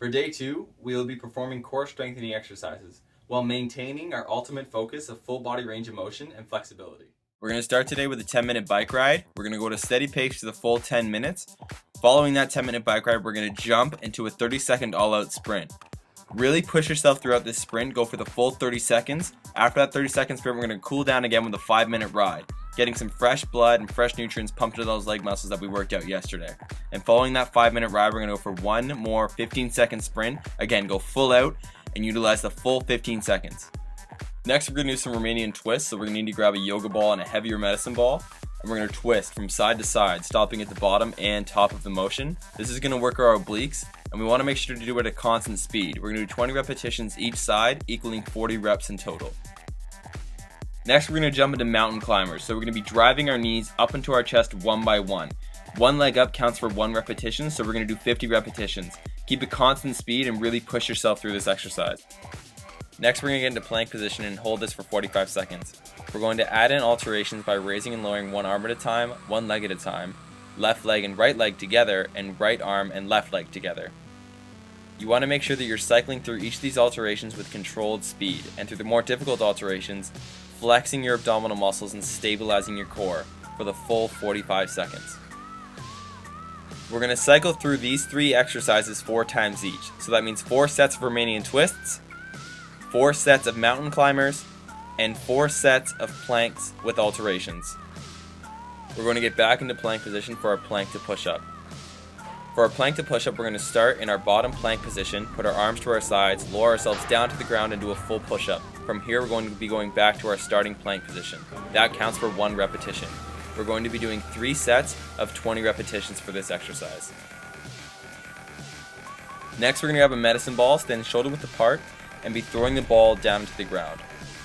For day 2, we will be performing core strengthening exercises while maintaining our ultimate focus of full body range of motion and flexibility. We're going to start today with a 10-minute bike ride. We're going to go at a steady pace for the full 10 minutes. Following that 10-minute bike ride, we're going to jump into a 30-second all-out sprint. Really push yourself throughout this sprint. Go for the full 30 seconds. After that 30-second sprint, we're going to cool down again with a 5-minute ride, getting some fresh blood and fresh nutrients pumped into those leg muscles that we worked out yesterday. And following that 5-minute ride, we're going to go for one more 15-second sprint. Again, go full out and utilize the full 15 seconds. Next, we're going to do some Romanian twists. So we're going to need to grab a yoga ball and a heavier medicine ball. And we're going to twist from side to side, stopping at the bottom and top of the motion. This is going to work our obliques, and we want to make sure to do it at a constant speed. We're going to do 20 repetitions each side, equaling 40 reps in total. Next, we're going to jump into mountain climbers. So we're going to be driving our knees up into our chest one by one. One leg up counts for 1 repetition, so we're going to do 50 repetitions. Keep a constant speed and really push yourself through this exercise. Next, we're going to get into plank position and hold this for 45 seconds. We're going to add in alterations by raising and lowering one arm at a time, one leg at a time, left leg and right leg together, and right arm and left leg together. You want to make sure that you're cycling through each of these alterations with controlled speed, and through the more difficult alterations, flexing your abdominal muscles and stabilizing your core for the full 45 seconds. We're going to cycle through these 3 exercises 4 times each. So that means 4 sets of Romanian twists, 4 sets of mountain climbers, and 4 sets of planks with alterations. We're going to get back into plank position for our plank to push-up. For our plank to push-up, we're going to start in our bottom plank position, put our arms to our sides, lower ourselves down to the ground, and do a full push-up. From here, we're going to be going back to our starting plank position. That counts for 1 repetition. We're going to be doing 3 sets of 20 repetitions for this exercise. Next, we're going to have a medicine ball, stand shoulder width apart, and be throwing the ball down to the ground.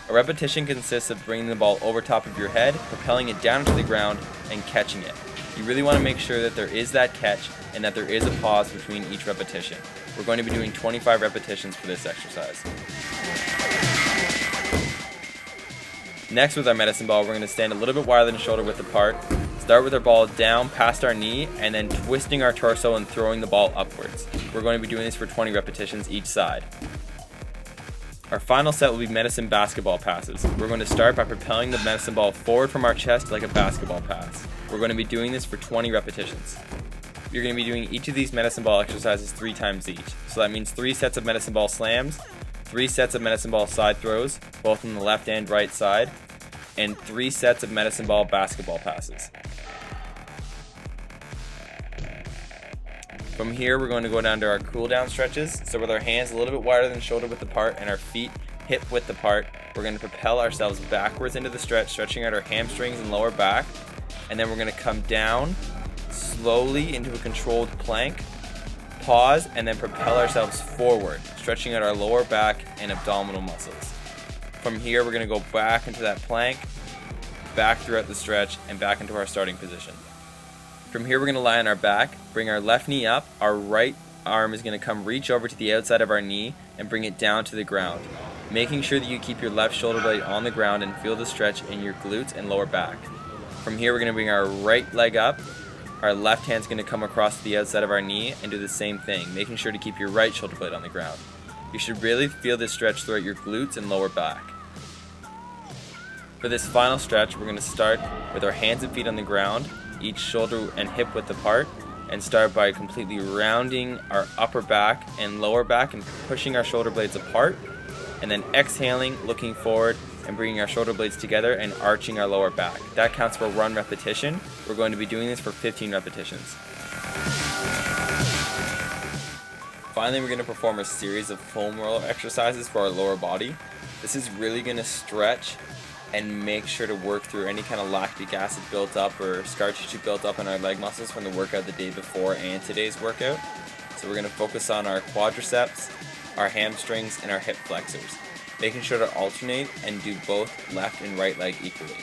A repetition consists of bringing the ball over top of your head, propelling it down to the ground, and catching it. You really want to make sure that there is that catch and that there is a pause between each repetition. We're going to be doing 25 repetitions for this exercise. Next, with our medicine ball, we're going to stand a little bit wider than shoulder width apart, start with our ball down past our knee, and then twisting our torso and throwing the ball upwards. We're going to be doing this for 20 repetitions each side. Our final set will be medicine basketball passes. We're going to start by propelling the medicine ball forward from our chest like a basketball pass. We're going to be doing this for 20 repetitions. You're going to be doing each of these medicine ball exercises 3 times each. So that means 3 sets of medicine ball slams, 3 sets of medicine ball side throws, both on the left and right side, and 3 sets of medicine ball basketball passes. From here, we're going to go down to our cool down stretches. So with our hands a little bit wider than shoulder width apart and our feet hip width apart, we're going to propel ourselves backwards into the stretch, stretching out our hamstrings and lower back. And then we're going to come down slowly into a controlled plank, pause, and then propel ourselves forward, stretching out our lower back and abdominal muscles. From here, we're going to go back into that plank, back throughout the stretch, and back into our starting position. From here, we're going to lie on our back, bring our left knee up, our right arm is going to come reach over to the outside of our knee and bring it down to the ground, making sure that you keep your left shoulder blade on the ground and feel the stretch in your glutes and lower back. From here, we're going to bring our right leg up, our left hand's going to come across the outside of our knee and do the same thing, making sure to keep your right shoulder blade on the ground. You should really feel this stretch throughout your glutes and lower back. For this final stretch, we're going to start with our hands and feet on the ground, each shoulder and hip width apart, and start by completely rounding our upper back and lower back and pushing our shoulder blades apart, and then exhaling, looking forward, and bringing our shoulder blades together and arching our lower back. That counts for 1 repetition. We're going to be doing this for 15 repetitions. Finally, we're going to perform a series of foam roller exercises for our lower body. This is really going to stretch and make sure to work through any kind of lactic acid built up or scar tissue built up in our leg muscles from the workout the day before and today's workout. So we're going to focus on our quadriceps, our hamstrings, and our hip flexors, making sure to alternate and do both left and right leg equally.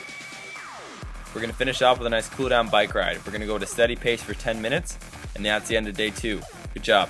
We're going to finish off with a nice cool down bike ride. We're going to go at a steady pace for 10 minutes, and that's the end of day 2. Good job.